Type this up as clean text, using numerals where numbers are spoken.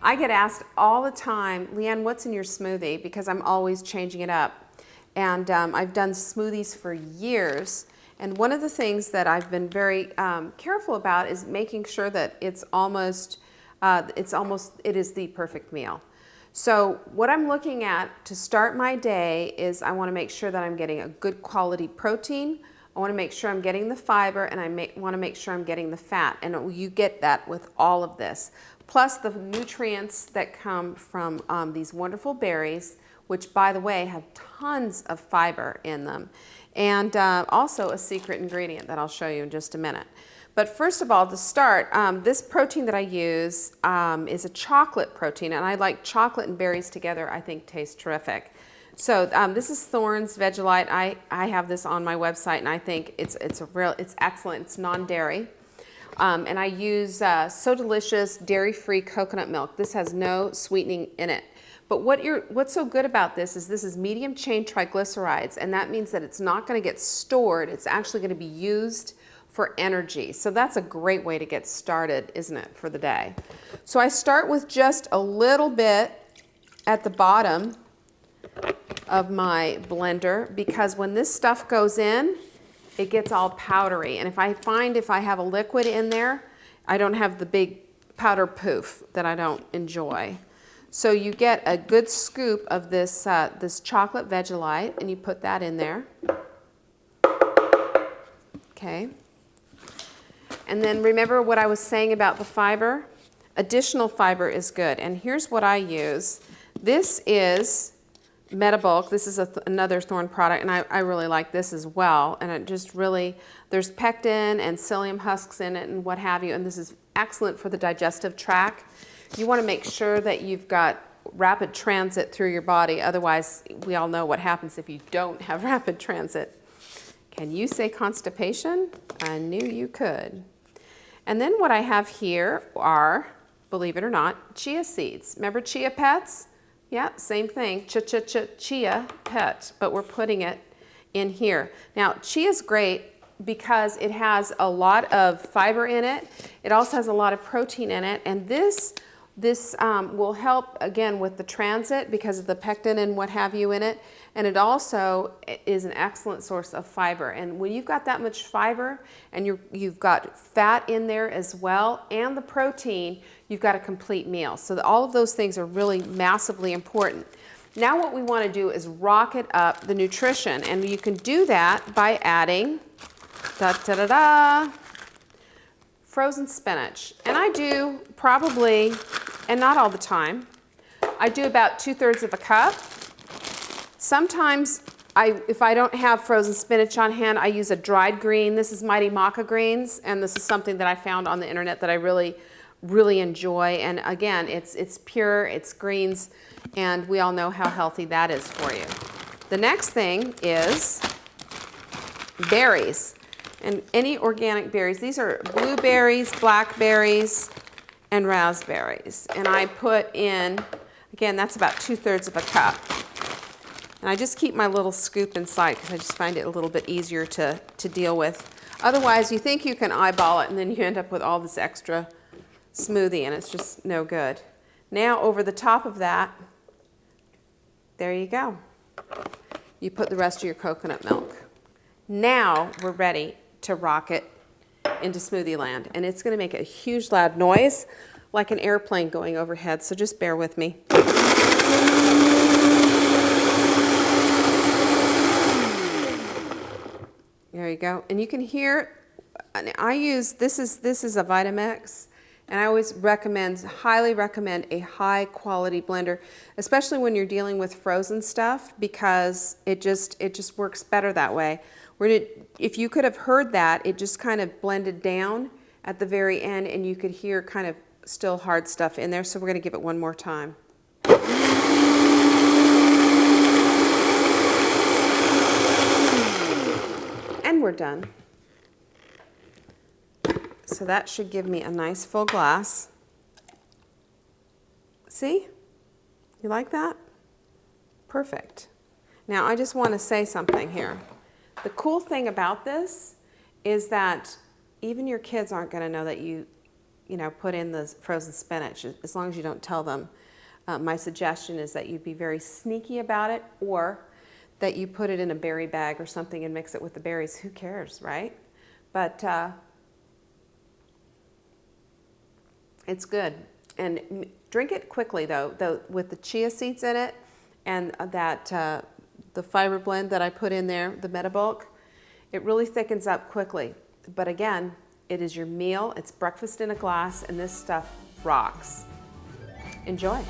I get asked all the time, Leanne, what's in your smoothie? Because I'm always changing it up. And I've done smoothies for years. And one of the things that I've been very careful about is making sure that it is the perfect meal. So what I'm looking at to start my day is I want to make sure that I'm getting a good quality protein. I want to make sure I'm getting the fiber, and I want to make sure I'm getting the fat. And you get that with all of this. Plus the nutrients that come from these wonderful berries, which, by the way, have tons of fiber in them. And also a secret ingredient that I'll show you in just a minute. But first of all, to start, this protein that I use is a chocolate protein, and I like chocolate and berries together. I think tastes terrific. So this is Thorne's Vegelite. I have this on my website, and I think it's excellent. It's non-dairy, and I use So Delicious dairy-free coconut milk. This has no sweetening in it. But what's so good about this is medium chain triglycerides, and that means that it's not going to get stored. It's actually going to be used for energy. So that's a great way to get started, isn't it, for the day? So I start with just a little bit at the bottom of my blender, because when this stuff goes in, it gets all powdery. And if I have a liquid in there, I don't have the big powder poof that I don't enjoy. So you get a good scoop of this, this chocolate Vegelite, and you put that in there. Okay. And then remember what I was saying about the fiber? Additional fiber is good. And here's what I use. This is Metabolic. This is another Thorne product, and I really like this as well. And it just really, there's pectin and psyllium husks in it and what have you, and this is excellent for the digestive tract. You want to make sure that you've got rapid transit through your body. Otherwise, we all know what happens if you don't have rapid transit. Can you say constipation? I knew you could. And then what I have here are, believe it or not, chia seeds. Remember Chia Pets? Yeah, same thing, chia pet, but we're putting it in here. Now, chia is great because it has a lot of fiber in it. It also has a lot of protein in it, and this will help, again, with the transit because of the pectin and what have you in it. And it also is an excellent source of fiber. And when you've got that much fiber and you've got fat in there as well and the protein, you've got a complete meal. So all of those things are really massively important. Now what we want to do is rocket up the nutrition. And you can do that by adding frozen spinach. And I do probably, and not all the time, I do about 2/3 of a cup. Sometimes if I don't have frozen spinach on hand, I use a dried green. This is Mighty Maca greens, and this is something that I found on the internet that I really, really enjoy. And again, it's pure, it's greens, and we all know how healthy that is for you. The next thing is berries. And any organic berries. These are blueberries, blackberries, and raspberries. And I put in, again, that's about 2/3 of a cup. And I just keep my little scoop inside because I just find it a little bit easier to deal with. Otherwise, you think you can eyeball it, and then you end up with all this extra smoothie, and it's just no good. Now, over the top of that, there you go. You put the rest of your coconut milk. Now we're ready to rock it into smoothie land, and it's going to make a huge loud noise like an airplane going overhead, so just bear with me. There you go. And you can hear, I use, this is a Vitamix, and I always highly recommend a high quality blender, especially when you're dealing with frozen stuff, because it just works better that way. If you could have heard that, it just kind of blended down at the very end, and you could hear kind of still hard stuff in there, so we're going to give it one more time. And we're done. So that should give me a nice full glass. See? You like that? Perfect. Now I just want to say something here. The cool thing about this is that even your kids aren't going to know that you put in the frozen spinach, as long as you don't tell them. My suggestion is that you be very sneaky about it, or that you put it in a berry bag or something and mix it with the berries. Who cares, right? But it's good. And drink it quickly, though with the chia seeds in it and that the fiber blend that I put in there, the metabolic, it really thickens up quickly. But again, it is your meal. It's breakfast in a glass, and this stuff rocks. Enjoy.